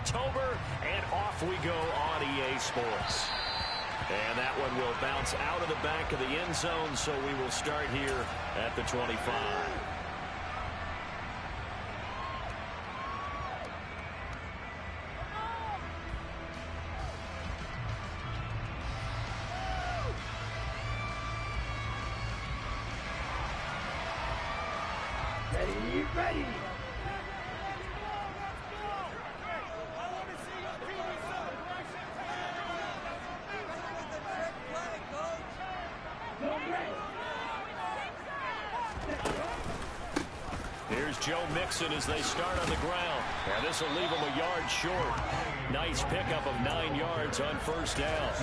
October, and off we go on EA Sports. And that one will bounce out of the back of the end zone, so we will start here at the 25. Ready. Here's Joe Mixon as they start on the ground. And this will leave him a yard short. Nice pickup of 9 yards on first down.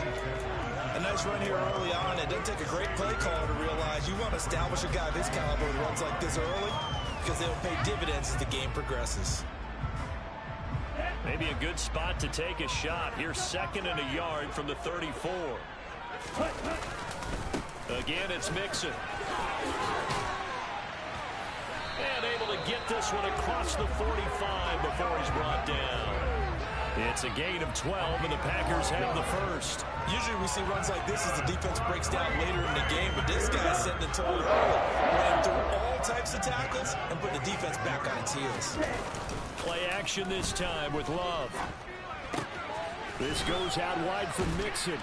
A nice run here early on. It doesn't take a great play caller to realize you want to establish a guy this caliber who runs like this early, because they'll pay dividends as the game progresses. Maybe a good spot to take a shot. Here's 2nd and a yard from the 34. Again, it's Mixon. And able to get this one across the 45 before he's brought down. It's a gain of 12, and the Packers have the first. Usually we see runs like this as the defense breaks down later in the game, but this guy's setting the tone early, ran through all types of tackles, and put the defense back on its heels. Play action this time with Love. This goes out wide from Mixon.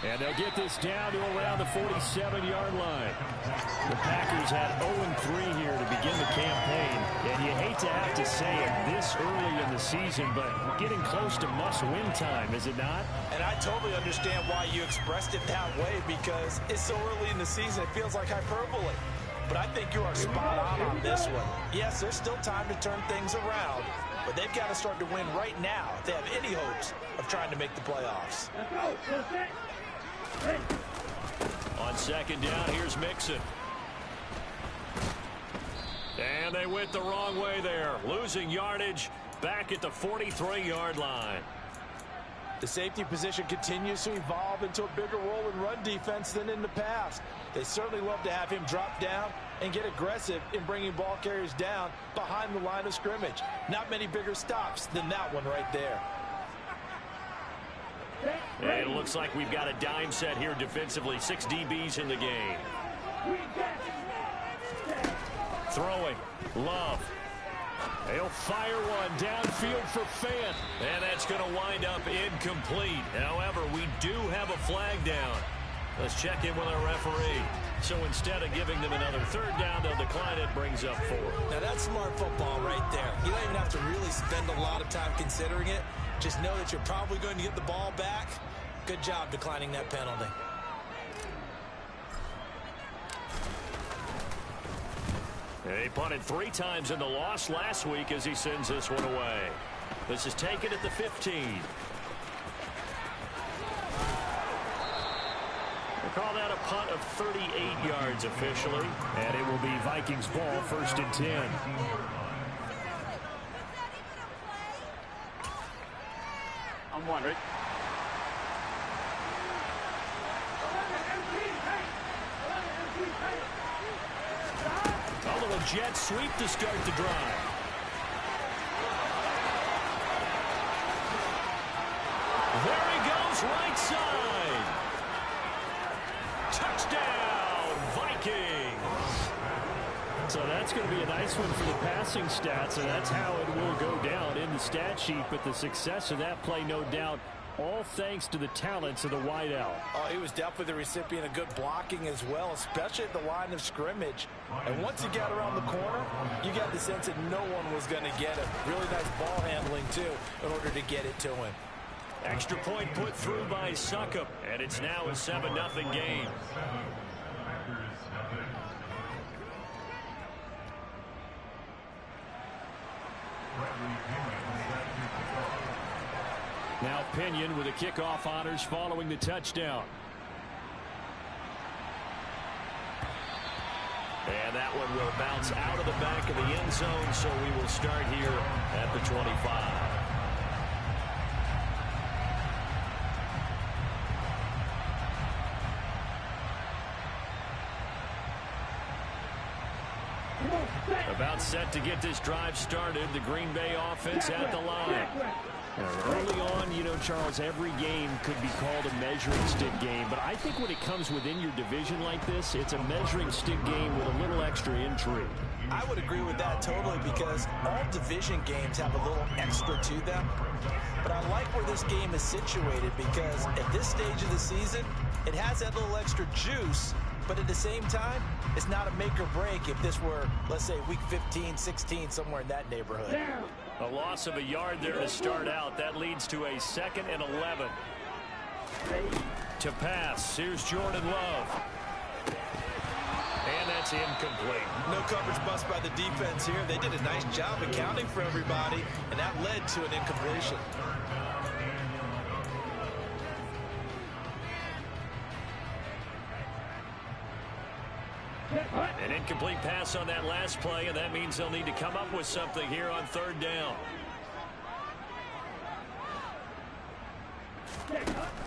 And they'll get this down to around the 47-yard line. The Packers had 0-3 here to begin the campaign. And you hate to have to say it this early in the season, but getting close to must-win time, is it not? And I totally understand why you expressed it that way, because it's so early in the season, it feels like hyperbole. But I think you are spot on this one. Yes, there's still time to turn things around, but they've got to start to win right now if they have any hopes of trying to make the playoffs. On 2nd down, here's Mixon. And they went the wrong way there, losing yardage back at the 43-yard line. The safety position continues to evolve into a bigger role in run defense than in the past. They certainly love to have him drop down and get aggressive in bringing ball carriers down behind the line of scrimmage. Not many bigger stops than that one right there. And it looks like we've got a dime set here defensively. 6 DBs in the game. Throwing. Love. He'll fire one downfield for Fant. And that's going to wind up incomplete. However, we do have a flag down. Let's check in with our referee. So instead of giving them another 3rd down, they'll decline it, brings up 4. Now that's smart football right there. You don't even have to really spend a lot of time considering it. Just know that you're probably going to get the ball back. Good job declining that penalty. He punted 3 times in the loss last week as he sends this one away. This is taken at the 15. We'll call that a punt of 38 yards officially. And it will be Vikings ball, 1st and 10. I'm wondering. A little jet sweep to start the drive. There he goes, right side. Touchdown, Vikings. So that's going to be a nice one for the passing stats, and that's how it will go down in the stat sheet. But the success of that play, no doubt, all thanks to the talents of the wideout. Oh, he was definitely the recipient of good blocking as well, especially at the line of scrimmage. And once he got around the corner, you got the sense that no one was going to get him. Really nice ball handling, too, in order to get it to him. Extra point put through by Succop, and it's now a 7-0 game. Now Pinion with the kickoff honors following the touchdown. And that one will bounce out of the back of the end zone, so we will start here at the 25. About set to get this drive started. The Green Bay offense at the line. Early on, you know, Charles, every game could be called a measuring stick game. But I think when it comes within your division like this, it's a measuring stick game with a little extra intrigue. I would agree with that totally because all division games have a little extra to them. But I like where this game is situated because at this stage of the season, it has that little extra juice. But at the same time, it's not a make or break if this were, let's say, week 15, 16, somewhere in that neighborhood. A loss of a yard there to start out. That leads to a 2nd and 11. To pass, here's Jordan Love. And that's incomplete. No coverage bust by the defense here. They did a nice job accounting for everybody, and that led to an incompletion. An incomplete pass on that last play, and that means they'll need to come up with something here on 3rd down.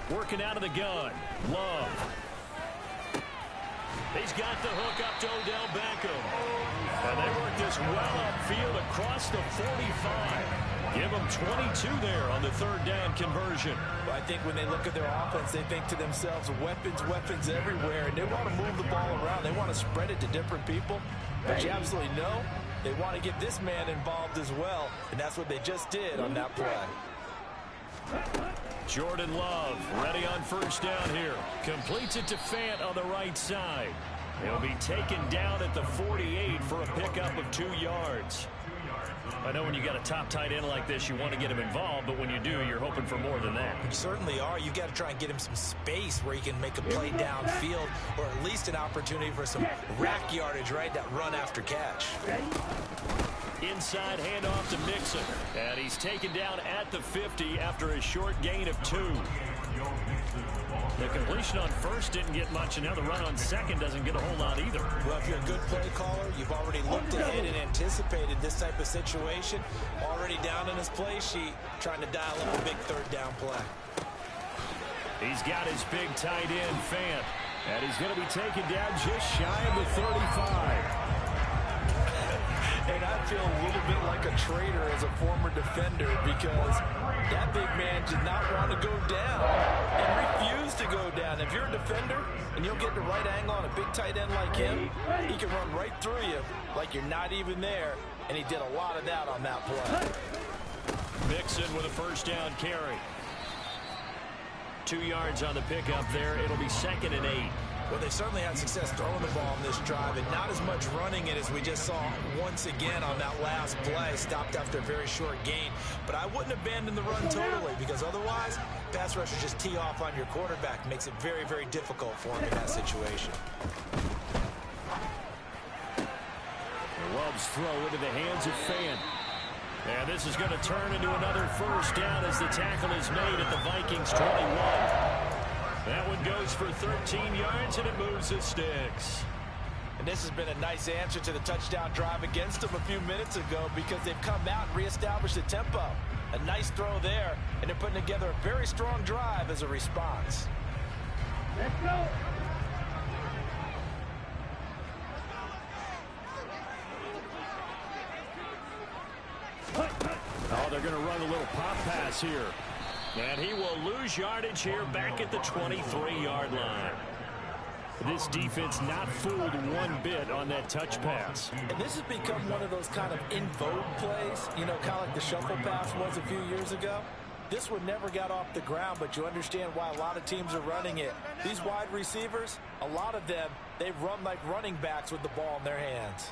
Working out of the gun. Love. He's got the hook up to Odell Beckham. And they work this well upfield across the 45. Give them 22 there on the 3rd down conversion. Well, I think when they look at their offense, they think to themselves, weapons, weapons everywhere. And they want to move the ball around. They want to spread it to different people. But you absolutely know they want to get this man involved as well. And that's what they just did on that play. Jordan Love ready on 1st down here. Completes it to Fant on the right side. He'll be taken down at the 48 for a pickup of 2 yards. I know when you got a top tight end like this, you want to get him involved, but when you do, you're hoping for more than that. You certainly are. You got to try and get him some space where he can make a play downfield, or at least an opportunity for some rack yardage, right? That run after catch. Inside handoff to Mixon. And he's taken down at the 50 after a short gain of 2. The completion on 1st didn't get much, and now the run on 2nd doesn't get a whole lot either. Well, if you're a good play caller, you've already looked ahead and anticipated this type of situation. Already down in his play sheet, trying to dial up a big 3rd down play. He's got his big tight end, Fant. And he's going to be taken down just shy of the 35. And I feel a little bit like a traitor as a former defender because that big man did not want to go down and refused to go down. If you're a defender and you'll get the right angle on a big tight end like him, he can run right through you like you're not even there, and he did a lot of that on that play. Mixon with a 1st down carry. 2 yards on the pickup there. It'll be 2nd and 8. Well, they certainly had success throwing the ball on this drive, and not as much running it as we just saw once again on that last play. Stopped after a very short gain. But I wouldn't abandon the run totally, because otherwise, pass rushers just tee off on your quarterback. Makes it very, very difficult for him in that situation. Love's throw into the hands of Fant. And this is going to turn into another 1st down as the tackle is made at the Vikings 21. That one goes for 13 yards, and it moves the sticks. And this has been a nice answer to the touchdown drive against them a few minutes ago because they've come out and reestablished the tempo. A nice throw there, and they're putting together a very strong drive as a response. Let's go. Oh, they're going to run a little pop pass here. And he will lose yardage here back at the 23-yard line. This defense not fooled one bit on that touch pass. And this has become one of those kind of in vogue plays, you know, kind of like the shuffle pass was a few years ago. This one never got off the ground, but you understand why a lot of teams are running it. These wide receivers, a lot of them, they run like running backs with the ball in their hands.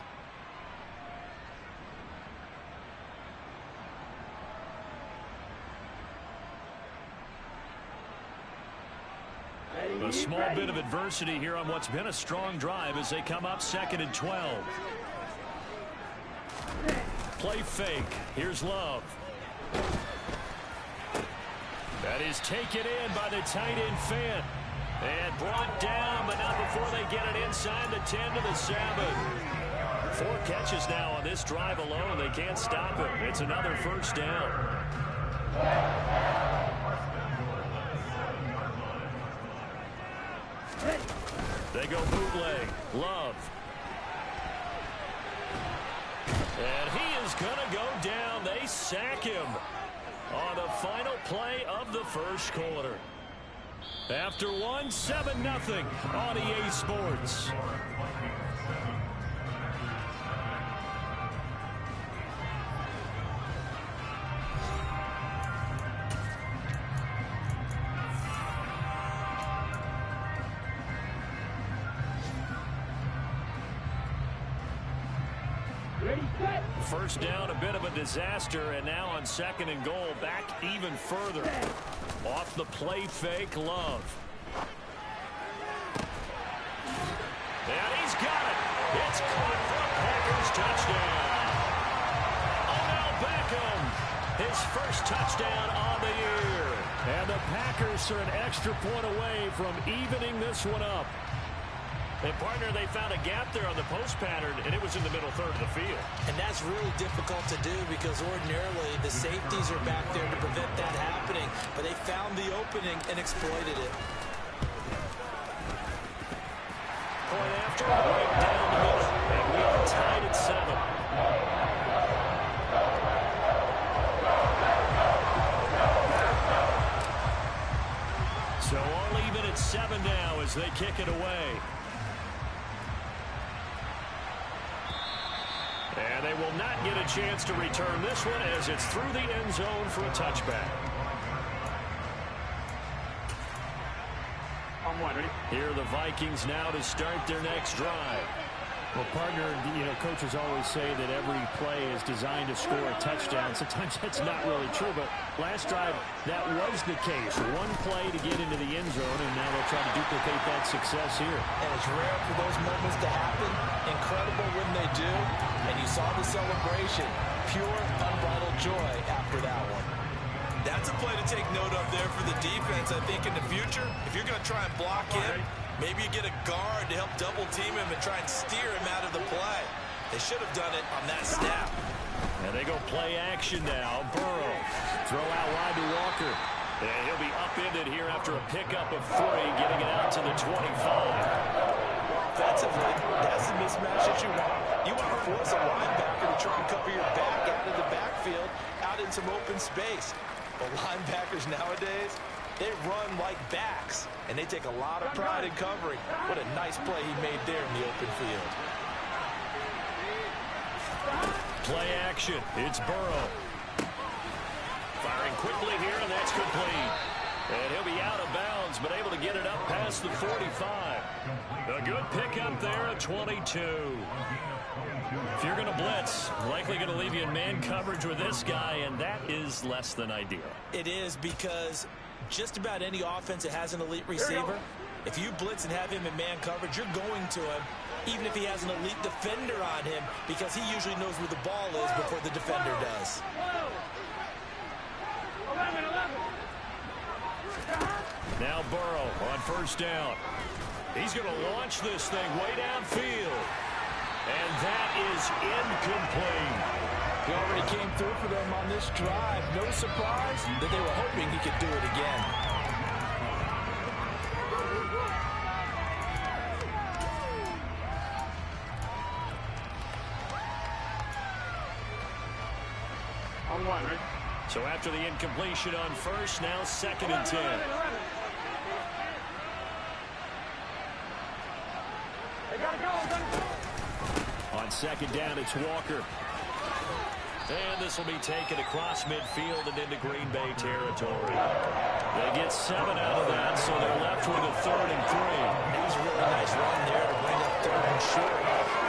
A small bit of adversity here on what's been a strong drive as they come up 2nd and 12. Play fake. Here's Love. That is taken in by the tight end Fant. And brought down, but not before they get it inside the 10 to the 7. 4 catches now on this drive alone. They can't stop him. It's another 1st down. They go bootleg. Love. And he is going to go down. They sack him on the final play of the first quarter. After one, 7-0 on EA Sports. First down, a bit of a disaster, and now on 2nd and goal, back even further. Off the play fake, Love. And he's got it. It's caught for a Packers touchdown. Odell Beckham, his first touchdown on the year. And the Packers are an extra point away from evening this one up. And, partner, they found a gap there on the post pattern, and it was in the middle third of the field. And that's really difficult to do because ordinarily the safeties are back there to prevent that happening. But they found the opening and exploited it. Point after, right down the middle. And we are tied at 7. So all even at 7 now as they kick it away. And they will not get a chance to return this one as it's through the end zone for a touchback. Here are the Vikings now to start their next drive. Well, partner, coaches always say that every play is designed to score a touchdown. Sometimes that's not really true, but last drive, that was the case. One play to get into the end zone, and now they'll try to duplicate that success here. And it's rare for those moments to happen. Incredible when they do. And you saw the celebration. Pure, unbridled joy after that one. That's a play to take note of there for the defense. I think in the future, if you're going to try and block him, maybe you get a guard to help double team him and try and steer him out of the play. They should have done it on that snap. And they go play action now. Burrow, throw out wide to Walker. And he'll be upended here after a pickup of 3, getting it out to the 25. Offensively, that's the mismatch that you want. You want to force a linebacker to try and cover your back out of the backfield, out in some open space. But linebackers nowadays, they run like backs, and they take a lot of pride in covering. What a nice play he made there in the open field. Play action. It's Burrow. Firing quickly here, and that's complete. And he'll be out of bounds, but able to get it up past the 45. A good pickup there at 22. If you're going to blitz, likely going to leave you in man coverage with this guy, and that is less than ideal. It is because just about any offense that has an elite receiver, if you blitz and have him in man coverage, you're going to him, even if he has an elite defender on him, because he usually knows where the ball is before the defender does. Now Burrow on first down. He's going to launch this thing way downfield. And that is incomplete. He already came through for them on this drive. No surprise that they were hoping he could do it again. So after the incompletion on first, now 2nd and 10. On 2nd down, it's Walker. And this will be taken across midfield and into Green Bay territory. They get 7 out of that, so they're left with a 3rd and 3. It was a really nice run there to bring up 3rd and short.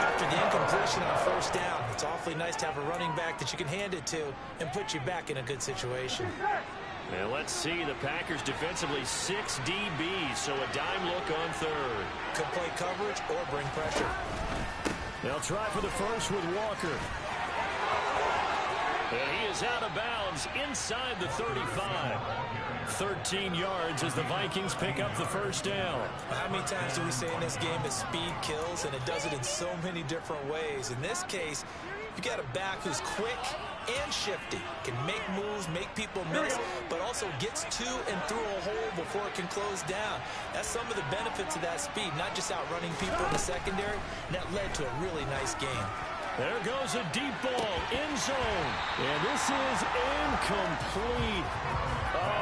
After the incompletion on first down, it's awfully nice to have a running back that you can hand it to and put you back in a good situation. And let's see, the Packers defensively 6 DBs, so a dime look on 3rd. Could play coverage or bring pressure. They'll try for the first with Walker. And he is out of bounds inside the 35. 13 yards as the Vikings pick up the first down. How many times do we say in this game that speed kills, and it does it in so many different ways? In this case, you got a back who's quick and shifty, can make moves, make people miss, but also gets to and through a hole before it can close down. That's some of the benefits of that speed, not just outrunning people in the secondary, and that led to a really nice game. There goes a deep ball, end zone, and this is incomplete. Oh,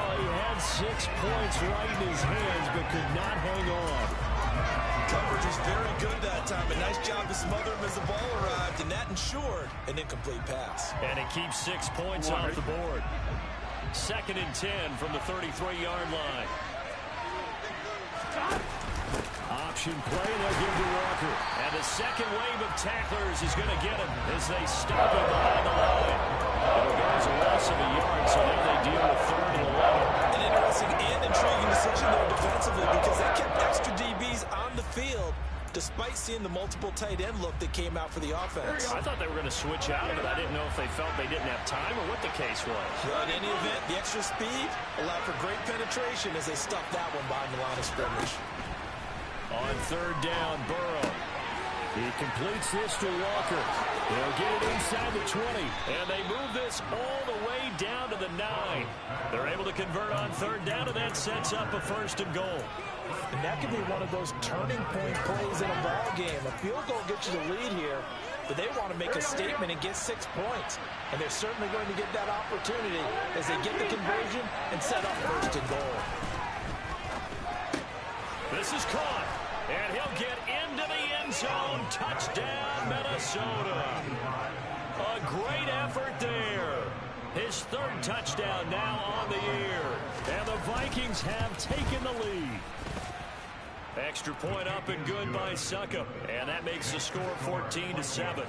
6 points right in his hands, but could not hang on. Coverage was very good that time. A nice job to smother him as the ball arrived, and that ensured an incomplete pass. And it keeps 6 points off the board. 2nd and 10 from the 33-yard line. Option play, they'll give to Walker. And the second wave of tacklers is going to get him as they stop him behind the line. There's a loss of a yard, so now they deal with 3rd and 11. An interesting and intriguing decision there defensively because they kept extra DBs on the field despite seeing the multiple tight end look that came out for the offense. I thought they were going to switch out of it. I didn't know if they felt they didn't have time or what the case was. Well, in any event, the extra speed allowed for great penetration as they stuffed that one behind the line of scrimmage. On 3rd down, Burrow. He completes this to Walker. They'll get it inside the 20. And they move this all the way down to the 9. They're able to convert on 3rd down, and that sets up a 1st and goal. And that could be one of those turning point plays in a ball game. A field goal gets you the lead here, but they want to make a statement and get 6 points. And they're certainly going to get that opportunity as they get the conversion and set up 1st and goal. This is caught, and he'll get into the end zone. Touchdown, Minnesota. A great effort there. His 3rd touchdown now on the year. And the Vikings have taken the lead. Extra point up and good by Succop. And that makes the score 14-7.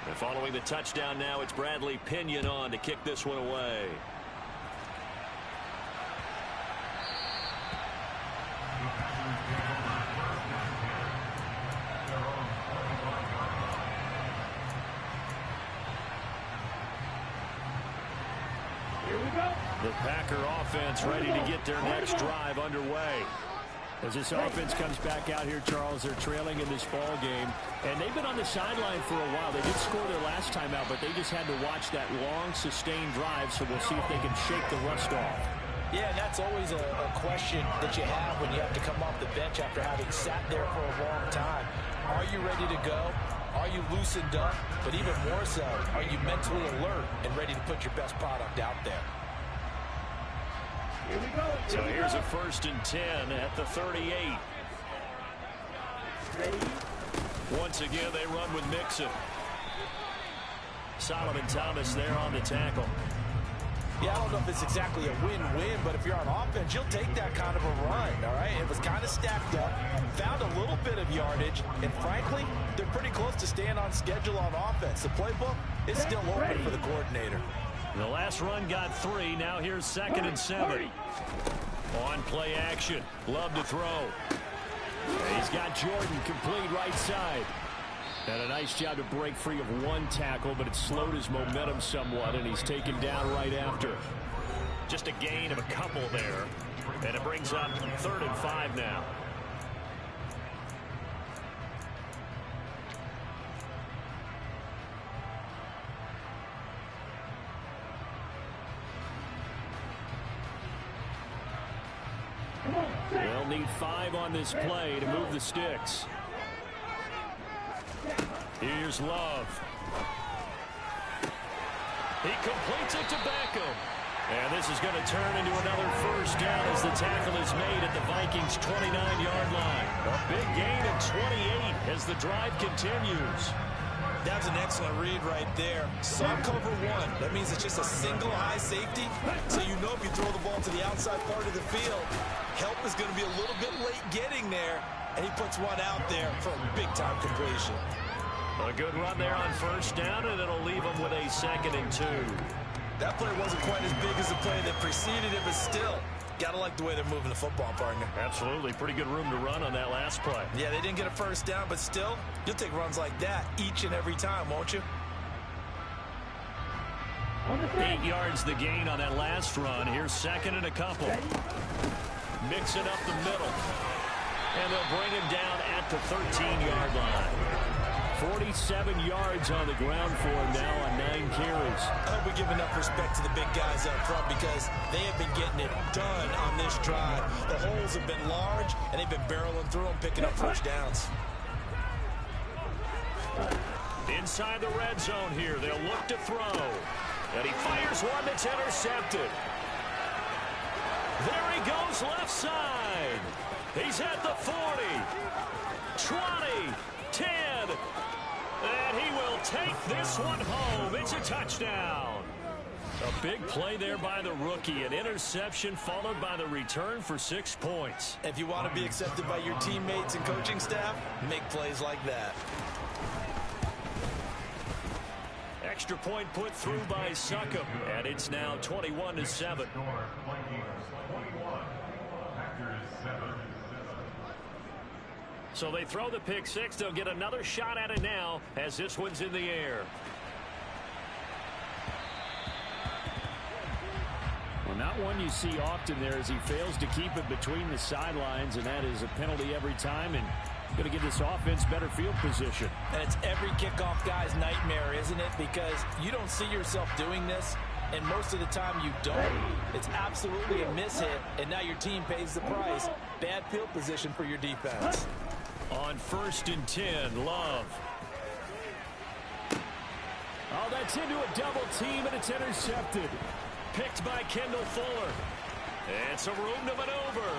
And following the touchdown now, it's Bradley Pinion on to kick this one away. The Packer offense ready to get their next drive underway. As this offense comes back out here, Charles, they're trailing in this ball game. And they've been on the sideline for a while. They did score their last time out, but they just had to watch that long, sustained drive, so we'll see if they can shake the rust off. Yeah, and that's always a question that you have when you have to come off the bench after having sat there for a long time. Are you ready to go? Are you loosened up? But even more so, are you mentally alert and ready to put your best product out there? So here's a 1st and 10 at the 38. Once again, they run with Mixon. Solomon Thomas there on the tackle. Yeah, I don't know if it's exactly a win-win, but if you're on offense, you'll take that kind of a run, all right? It was kind of stacked up, found a little bit of yardage, and frankly, they're pretty close to staying on schedule on offense. The playbook is still open for the coordinator. The last run got 3. Now here's 2nd and 7. On play action. Love to throw. He's got Jordan complete right side. And a nice job to break free of one tackle, but it slowed his momentum somewhat, and he's taken down right after. Just a gain of a couple there. And it brings up 3rd and 5 now. They'll need 5 on this play to move the sticks. Here's Love. He completes it to Beckham. And this is going to turn into another 1st down as the tackle is made at the Vikings' 29-yard line. A big gain of 28 as the drive continues. That's an excellent read right there. Saw cover 1. That means it's just a single high safety. So you know if you throw the ball to the outside part of the field, help is going to be a little bit late getting there. And he puts one out there for a big-time completion. A good run there on 1st down, and it'll leave him with a 2nd and 2. That play wasn't quite as big as the play that preceded it, but still, gotta like the way they're moving the football, partner. Absolutely. Pretty good room to run on that last play. Yeah, they didn't get a 1st down, but still, you'll take runs like that each and every time, won't you? 8 yards the gain on that last run. Here's 2nd and a couple. Mixing up the middle. And they'll bring him down at the 13-yard line. 47 yards on the ground for him now on 9 carries. I hope we give enough respect to the big guys up front because they have been getting it done on this drive. The holes have been large, and they've been barreling through them, picking up 1st downs. inside the red zone here. They'll look to throw. And he fires one that's intercepted. There he goes left side. He's at the 40, 20, 10. And he will take this one home. It's a touchdown. A big play there by the rookie. An interception followed by the return for 6 points. If you want to be accepted by your teammates and coaching staff, make plays like that. Extra point put through by Succop. And it's now 21-7. So they throw the pick six. They'll get another shot at it now as this one's in the air. Well, not one you see often there as he fails to keep it between the sidelines, and that is a penalty every time, and going to give this offense better field position. And it's every kickoff guy's nightmare, isn't it? Because you don't see yourself doing this, and most of the time you don't. It's absolutely a mishit, and now your team pays the price. Bad field position for your defense. On 1st and 10, Love. Oh, that's into a double team, and it's intercepted. Picked by Kendall Fuller. It's a room to maneuver.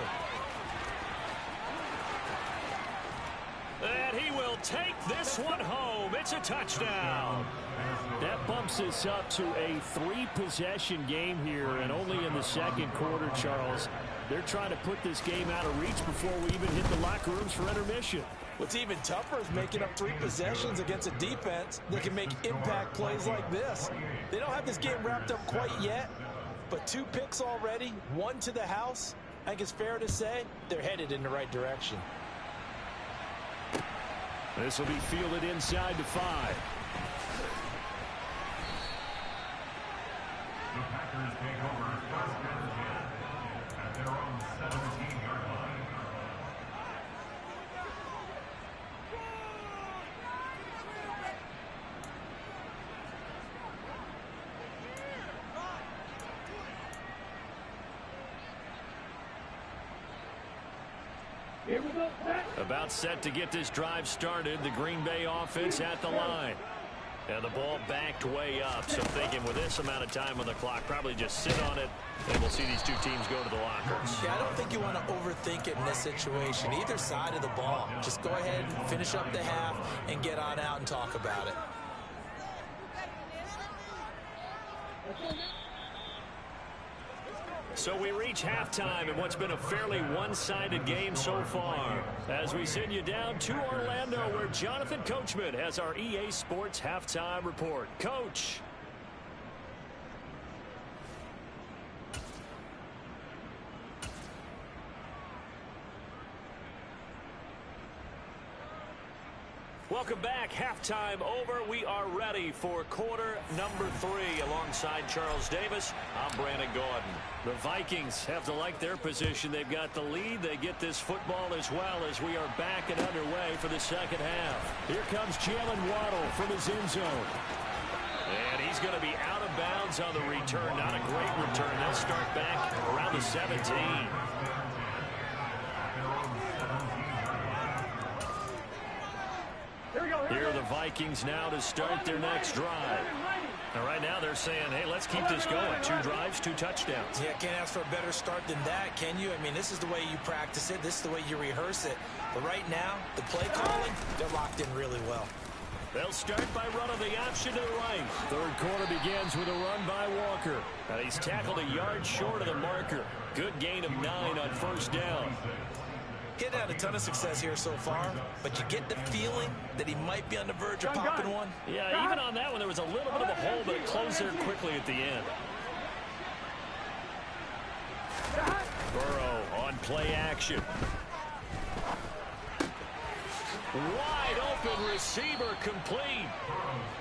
And he will take this one home. It's a touchdown. That bumps us up to a 3-possession game here, and only in the second quarter, Charles. They're trying to put this game out of reach before we even hit the locker rooms for intermission. What's even tougher is making up 3 possessions against a defense that can make impact plays like this. They don't have this game wrapped up quite yet, but 2 picks already, 1 to the house. I think it's fair to say they're headed in the right direction. This will be fielded inside to 5. The Packers take over 1st and 10 at their own 17-yard line. About set to get this drive started. The Green Bay offense at the line. And the ball backed way up. So thinking with this amount of time on the clock, probably just sit on it, and we'll see these 2 teams go to the lockers. Yeah, I don't think you want to overthink it in this situation. Either side of the ball. Just go ahead and finish up the half and get on out and talk about it. So we reach halftime in what's been a fairly one-sided game so far. As we send you down to Orlando, where Jonathan Coachman has our EA Sports Halftime Report. Coach. Welcome back. Halftime over. We are ready for quarter number 3 alongside Charles Davis. I'm Brandon Gordon. The Vikings have to like their position. They've got the lead. They get this football as well as we are back and underway for the second half. Here comes Jalen Waddle from his end zone. And he's going to be out of bounds on the return. Not a great return. They'll start back around the 17. Here are the Vikings now to start their next drive. And right now they're saying, hey, let's keep this going. 2 drives, 2 touchdowns. Yeah, can't ask for a better start than that, can you? I mean, this is the way you practice it. This is the way you rehearse it. But right now, the play calling, they're locked in really well. They'll start by running the option to the right. Third quarter begins with a run by Walker. And he's tackled a yard short of the marker. Good gain of 9 on first down. Getting had a ton of success here so far, but you get the feeling that he might be on the verge of popping one. Yeah, even on that one, there was a little bit of a hole, but it closed there quickly at the end. Burrow on play action. Wide open receiver complete.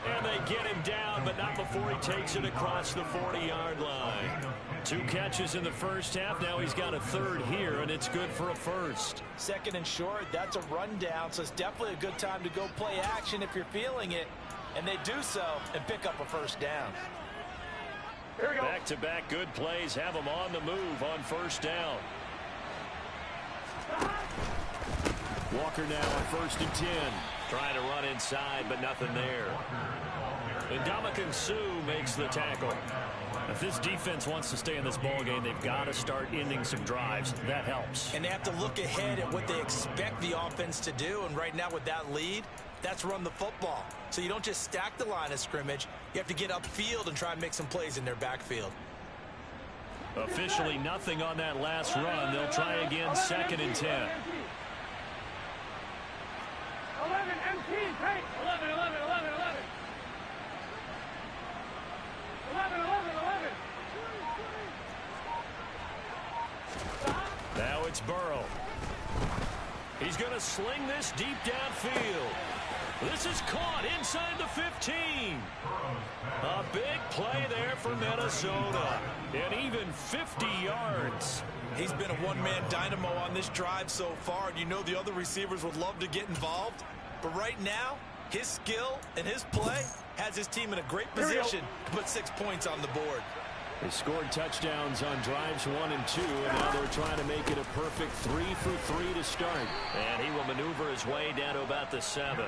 And they get him down, but not before he takes it across the 40-yard line. 2 catches in the first half. Now he's got a third here, and it's good for a first. Second and short, that's a rundown, so it's definitely a good time to go play action if you're feeling it. And they do so and pick up a first down. Back-to-back good plays have him on the move on first down. Walker now on 1st and 10. Trying to run inside, but nothing there. And Ndamukong Suh makes the tackle. If this defense wants to stay in this ballgame, they've got to start ending some drives. That helps. And they have to look ahead at what they expect the offense to do. And right now with that lead, that's run the football. So you don't just stack the line of scrimmage. You have to get upfield and try and make some plays in their backfield. Officially nothing on that last run. They'll try again 2nd and 10. 11 MT, take 11, 11, 11, 11. 11, 11, 11. Now it's Burrow. He's going to sling this deep downfield. This is caught inside the 15. A big play there for Minnesota. And even 50 yards. He's been a one-man dynamo on this drive so far, and you know the other receivers would love to get involved. But right now, his skill and his play has his team in a great position to put 6 points on the board. They scored touchdowns on drives 1 and 2, and now they're trying to make it a perfect 3 for 3 to start. And he will maneuver his way down to about the 7.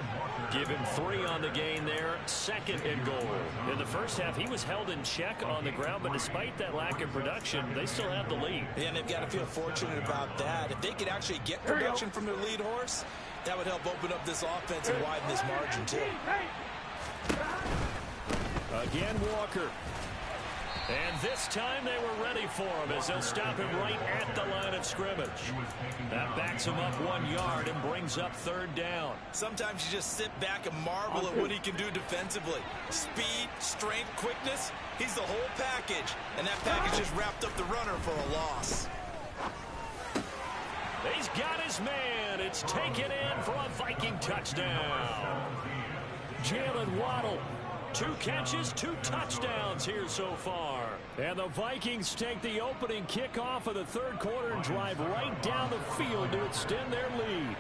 Give him 3 on the gain there, 2nd and goal. In the first half, he was held in check on the ground, but despite that lack of production, they still have the lead. Yeah, and they've got to feel fortunate about that. If they could actually get production from their lead horse, that would help open up this offense and widen this margin too. Again, Walker. And this time they were ready for him as they'll stop him right at the line of scrimmage. That backs him up 1 yard and brings up 3rd down. Sometimes you just sit back and marvel at what he can do defensively. Speed, strength, quickness, he's the whole package. And that package just wrapped up the runner for a loss. He's got his man. It's taken in for a Viking touchdown. Jalen Waddle. 2 catches, 2 touchdowns here so far. And the Vikings take the opening kickoff of the 3rd quarter and drive right down the field to extend their lead.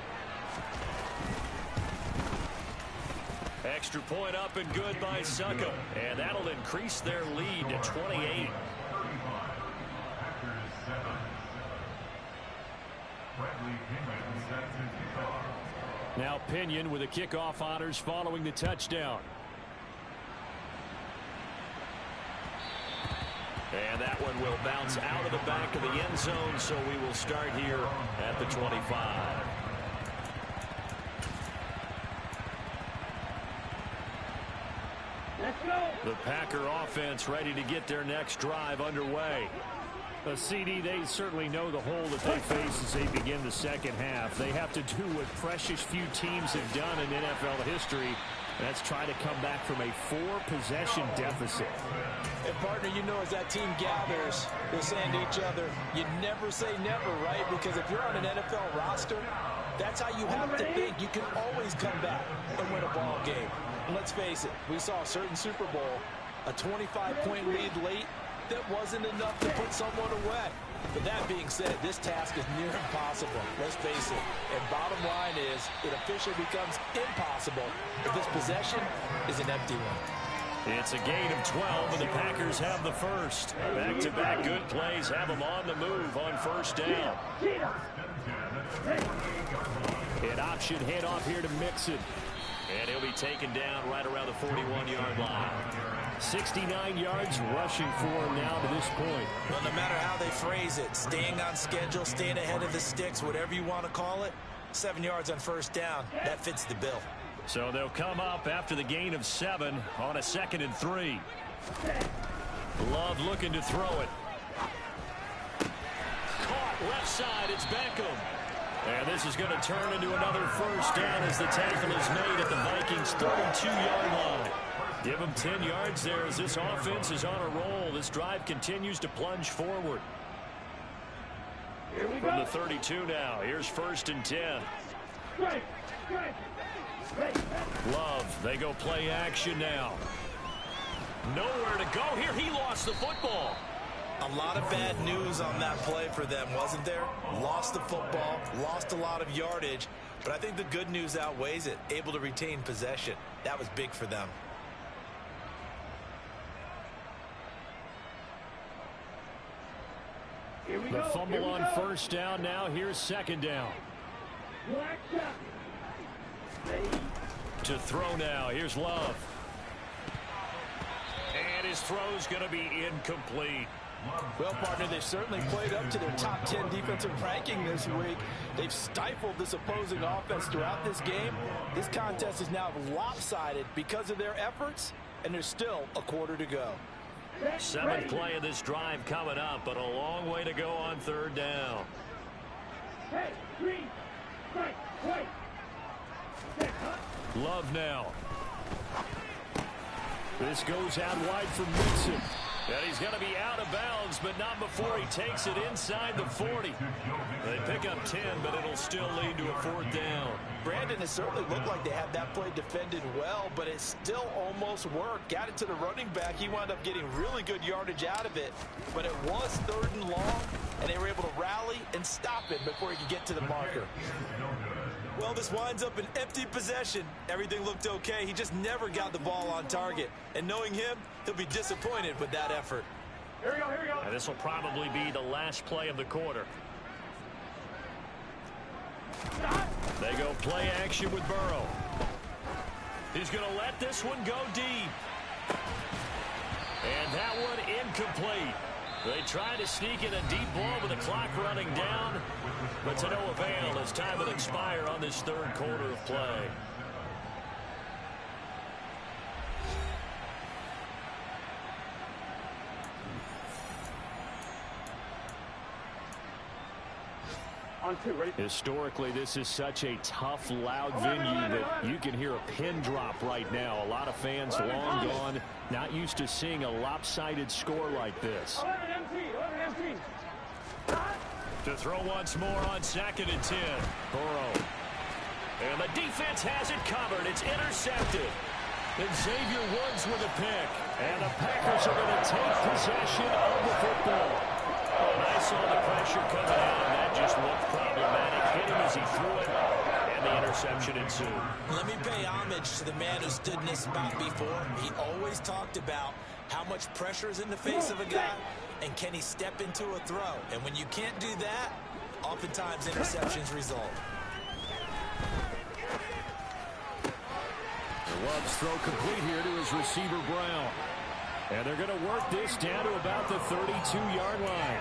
Extra point up and good by Succop. And that'll increase their lead to 28. Now Pinion with the kickoff honors following the touchdown. And that one will bounce out of the back of the end zone, so we will start here at the 25. Let's go. The Packer offense ready to get their next drive underway. CD, they certainly know the hole that they face as they begin the 2nd half. They have to do what precious few teams have done in NFL history. That's try to come back from a 4-possession deficit. And partner, you know, as that team gathers, they're saying to each other, you never say never, right? Because if you're on an NFL roster, that's how you have to think. You can always come back and win a ball game. And let's face it, we saw a certain Super Bowl, a 25-point lead late, that wasn't enough to put someone away. But that being said, this task is near impossible. Let's face it. And bottom line is, it officially becomes impossible if this possession is an empty one. It's a gain of 12, and the Packers have the first. Back-to-back good plays have them on the move on 1st down. An option handoff here to Mixon. And he'll be taken down right around the 41-yard line. 69 yards rushing for him now to this point. Well, no matter how they phrase it, staying on schedule, staying ahead of the sticks, whatever you want to call it, 7 yards on 1st down, that fits the bill. So they'll come up after the gain of 7 on a 2nd and 3. Love looking to throw it. Caught left side, it's Beckham. And this is going to turn into another 1st down as the tackle is made at the Vikings' 32-yard line. Give them 10 yards there as this offense is on a roll. This drive continues to plunge forward. From the 32 now, here's 1st and 10. Love, they go play action now. Nowhere to go here. He lost the football. A lot of bad news on that play for them, wasn't there? Lost the football, lost a lot of yardage, but I think the good news outweighs it. Able to retain possession. That was big for them. The fumble on 1st down now. Here's 2nd down. To throw now. Here's Love. And his throw's going to be incomplete. Well, partner, they've certainly played up to their top 10 defensive ranking this week. They've stifled this opposing offense throughout this game. This contest is now lopsided because of their efforts, and there's still a quarter to go. 7th play of this drive coming up, but a long way to go on 3rd down. Hey, green, right, right. Love now. This goes out wide for Mixon. And he's going to be out of bounds, but not before he takes it inside the 40. They pick up 10, but it'll still lead to a 4th down. Brandon, it certainly looked like they had that play defended well, but it still almost worked. Got it to the running back. He wound up getting really good yardage out of it, but it was 3rd and long, and they were able to rally and stop it before he could get to the marker. Well, this winds up an empty possession. Everything looked okay. He just never got the ball on target. And knowing him, he'll be disappointed with that effort. Here we go, here we go. And this will probably be the last play of the quarter. They go play action with Burrow. He's going to let this one go deep. And that one incomplete. They try to sneak in a deep ball with the clock running down, but to no avail as time will expire on this 3rd quarter of play. On 2, ready? Historically, this is such a tough, loud venue that you can hear a pin drop right now. A lot of fans long gone, not used to seeing a lopsided score like this. 11 empty. To throw once more on 2nd and 10. Burrow. And the defense has it covered. It's intercepted. And Xavier Woods with a pick. And the Packers are going to take possession of the football. And I saw the pressure coming out, and that just looked problematic. Hit him as he threw it, and the interception ensued. Let me pay homage to the man who stood in this spot before. He always talked about how much pressure is in the face of a guy, and can he step into a throw. And when you can't do that, oftentimes interceptions result. Love's throw complete here to his receiver, Brown. And they're going to work this down to about the 32-yard line.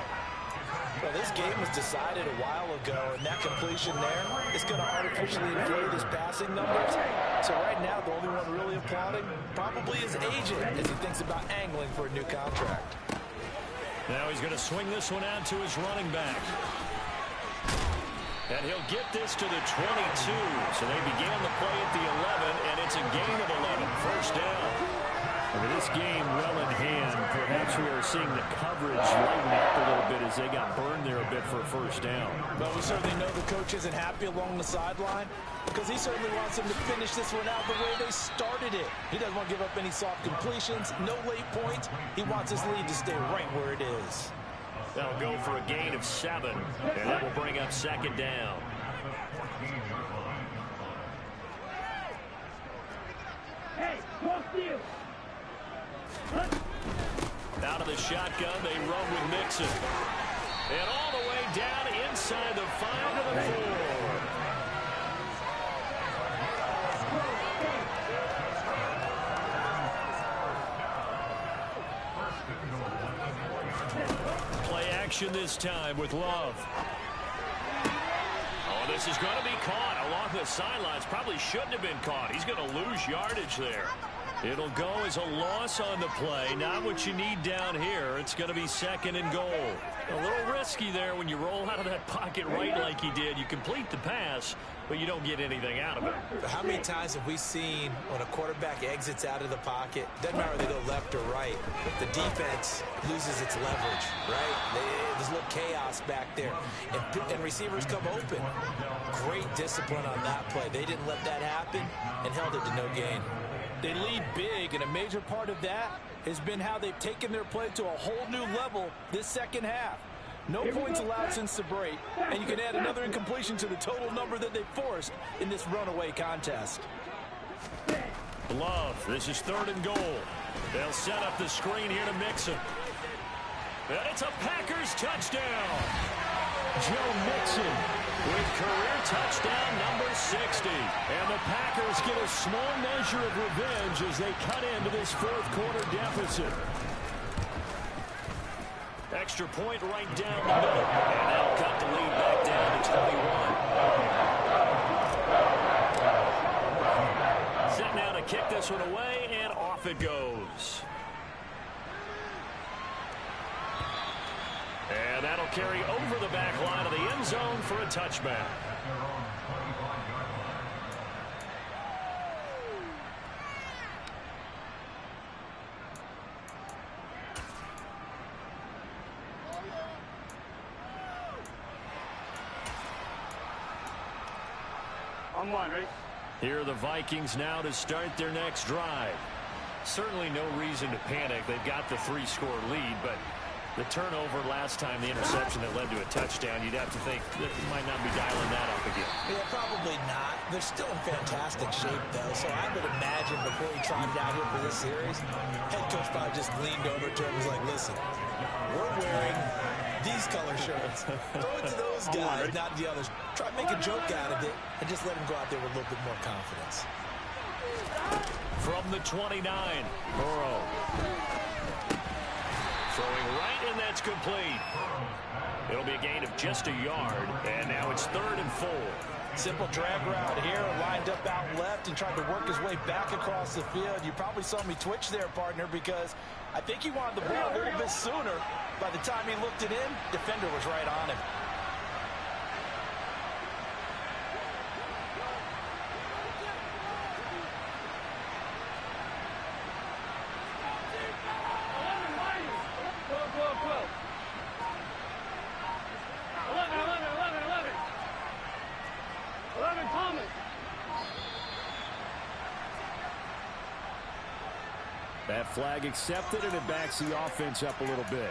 Well, this game was decided a while ago, and that completion there is going to artificially inflate his passing numbers. So right now, the only one really applauding probably his agent as he thinks about angling for a new contract. Now he's going to swing this one out to his running back. And he'll get this to the 22. So they began the play at the 11, and it's a gain of 11. 1st down. With this game well in hand, perhaps we are seeing the coverage lighten up a little bit as they got burned there a bit for a 1st down. But we certainly know the coach isn't happy along the sideline because he certainly wants them to finish this one out the way they started it. He doesn't want to give up any soft completions, no late points. He wants his lead to stay right where it is. They'll go for a gain of 7, and that will bring up 2nd down. Hey, close to you. Out of the shotgun, they run with Mixon. And all the way down inside the 5 to the 4. Play action this time with Love. Oh, this is going to be caught along the sidelines. Probably shouldn't have been caught. He's going to lose yardage there. It'll go as a loss on the play. Not what you need down here. It's going to be 2nd and goal. A little risky there when you roll out of that pocket right like he did. You complete the pass, but you don't get anything out of it. How many times have we seen when a quarterback exits out of the pocket, doesn't matter whether they go left or right, the defense loses its leverage, right? There's a little chaos back there, and receivers come open. Great discipline on that play. They didn't let that happen and held it to no gain. They lead big, and a major part of that has been how they've taken their play to a whole new level this 2nd half. No points allowed since the break, and you can add another incompletion to the total number that they forced in this runaway contest. Love, this is 3rd and goal. They'll set up the screen here to Mixon. And it's a Packers touchdown. Joe Mixon with career touchdown number 60. And the Packers get a small measure of revenge as they cut into this fourth quarter deficit. Extra point right down the middle. And that'll cut the lead back down to 21. Set now to kick this one away, and off it goes. And that'll carry over the back line of the end zone for a touchback. On one, right? Here are the Vikings now to start their next drive. Certainly no reason to panic. They've got the 3-score lead, but the turnover last time, the interception that led to a touchdown, you'd have to think they might not be dialing that up again. Yeah, probably not. They're still in fantastic shape, though, so I would imagine before he trotted out here for this series, head coach probably just leaned over to him and was like, listen, we're wearing these color shirts. Throw it to those guys, not the others. Try to make a joke out of it and just let them go out there with a little bit more confidence. From the 29, Burrow. Throwing right, and that's complete. It'll be a gain of just a yard, and now it's 3rd and 4. Simple drag route here, lined up out left and tried to work his way back across the field. You probably saw me twitch there, partner, because I think he wanted the ball a little bit sooner. By the time he looked it in, defender was right on him. That flag accepted, and it backs the offense up a little bit.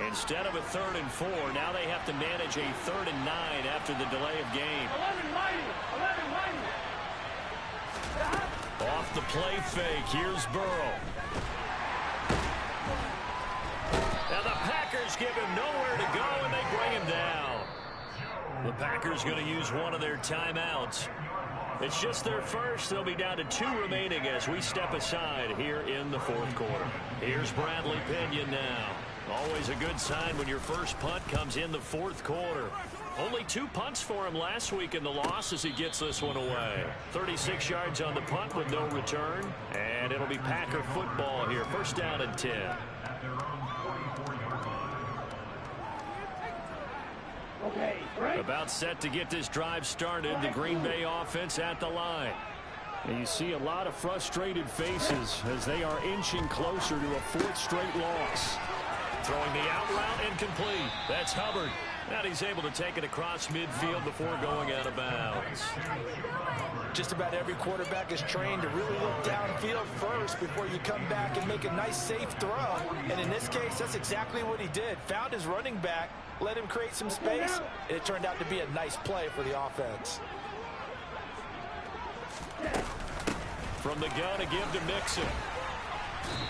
Instead of a 3rd and 4, now they have to manage a 3rd and 9 after the delay of game. 11 mighty. Off the play fake, here's Burrow. Now the Packers give him nowhere to go, and they bring him down. The Packers going to use one of their timeouts. It's just their first. They'll be down to 2 remaining as we step aside here in the fourth quarter. Here's Bradley Pinion now. Always a good sign when your first punt comes in the fourth quarter. Only 2 punts for him last week in the loss as he gets this one away. 36 yards on the punt with no return. And it'll be Packer football here. First down and 10. Okay, right. About set to get this drive started. The Green Bay offense at the line. And you see a lot of frustrated faces as they are inching closer to a 4th straight loss. Throwing the out route incomplete. That's Hubbard. And he's able to take it across midfield before going out of bounds. Just about every quarterback is trained to really look downfield first before you come back and make a nice, safe throw. And in this case, that's exactly what he did. Found his running back, let him create some space, and it turned out to be a nice play for the offense. From the gun to give to Mixon.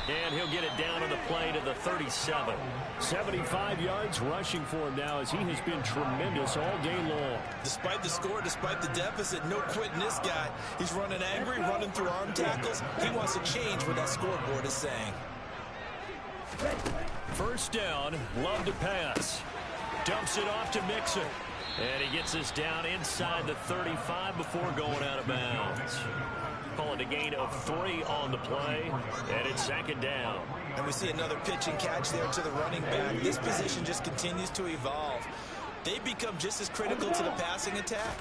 And he'll get it down on the play to the 37. 75 yards rushing for him now as he has been tremendous all day long. Despite the score, despite the deficit, no quitting this guy. He's running angry, running through arm tackles. He wants to change what that scoreboard is saying. First down, Love to pass. Dumps it off to Mixon. And he gets us down inside the 35 before going out of bounds. Call it a gain of 3 on the play, and it's 2nd down. And we see another pitch and catch there to the running back. This position just continues to evolve. They become just as critical to the passing attack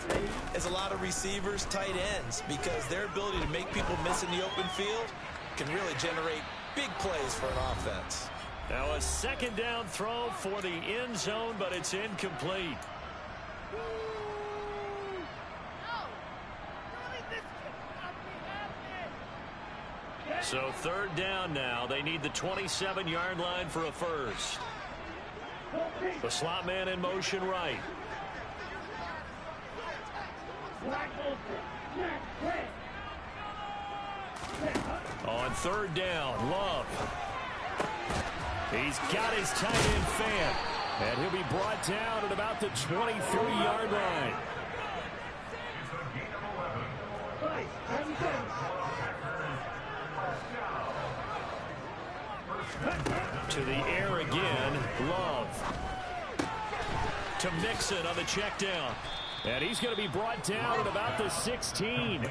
as a lot of receivers, tight ends, because their ability to make people miss in the open field can really generate big plays for an offense. Now a 2nd down throw for the end zone, but it's incomplete. So 3rd down now. They need the 27-yard line for a first. The slot man in motion right. On third down, Love. He's got his tight end fan. And he'll be brought down at about the 23-yard line. To the air again, Love. To Mixon on the check down. And he's going to be brought down at about the 16.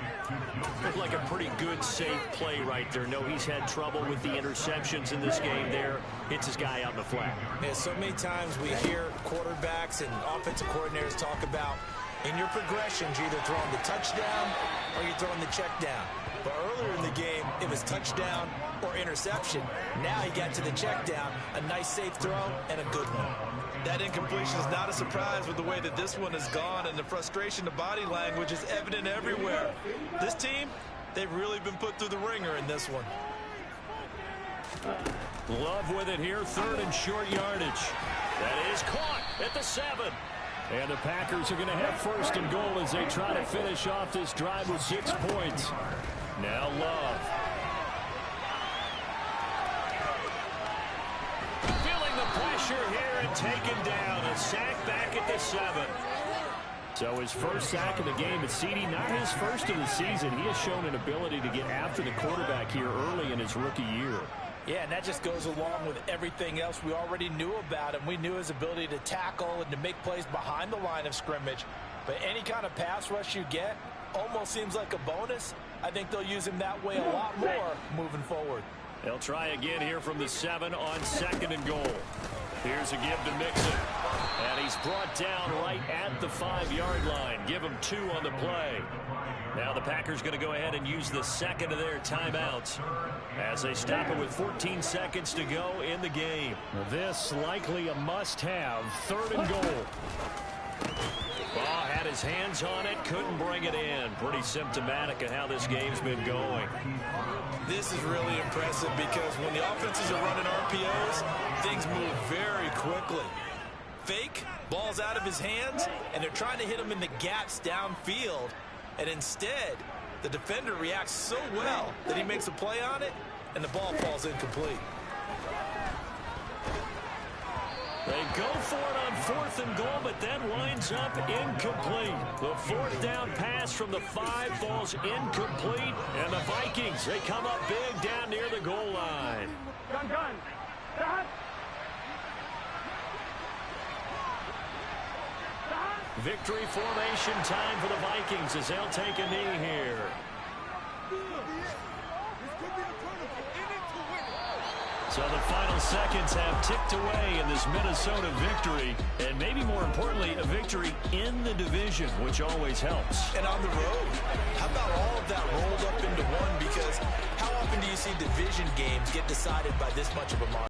Looked like a pretty good, safe play right there. No, he's had trouble with the interceptions in this game there. Hits his guy out in the flat. Yeah, so many times we hear quarterbacks and offensive coordinators talk about in your progressions, you're either throwing the touchdown or you're throwing the check down. But earlier in the game, it was touchdown or interception. Now he got to the check down, a nice safe throw, and a good one. That incompletion is not a surprise with the way that this one has gone, and the frustration, the body language is evident everywhere. This team, they've really been put through the ringer in this one. Love with it here, third and short yardage. That is caught at the 7. And the Packers are going to have first and goal as they try to finish off this drive with 6 points. Now Love. Feeling the pressure here and taken down. A sack back at the 7. So his first sack of the game at CD, not his first of the season. He has shown an ability to get after the quarterback here early in his rookie year. Yeah, and that just goes along with everything else we already knew about him. We knew his ability to tackle and to make plays behind the line of scrimmage. But any kind of pass rush you get almost seems like a bonus. I think they'll use him that way a lot more moving forward. They'll try again here from the 7 on second and goal. Here's a give to Mixon. And he's brought down right at the 5-yard line. Give him 2 on the play. Now the Packers going to go ahead and use the second of their timeouts as they stop it with 14 seconds to go in the game. This likely a must-have. Third and goal. Ball had his hands on it, couldn't bring it in. Pretty symptomatic of how this game's been going. This is really impressive because when the offenses are running RPOs, things move very quickly. Fake, ball's out of his hands, and they're trying to hit him in the gaps downfield. And instead, the defender reacts so well that he makes a play on it, and the ball falls incomplete. They go for it on fourth and goal, but then winds up incomplete. The fourth down pass from the 5 falls incomplete, and the Vikings, they come up big down near the goal line. Gun. Stop. Victory formation time for the Vikings as they'll take a knee here. So the final seconds have ticked away in this Minnesota victory, and maybe more importantly, a victory in the division, which always helps. And on the road, how about all of that rolled up into one? Because how often do you see division games get decided by this much of a margin?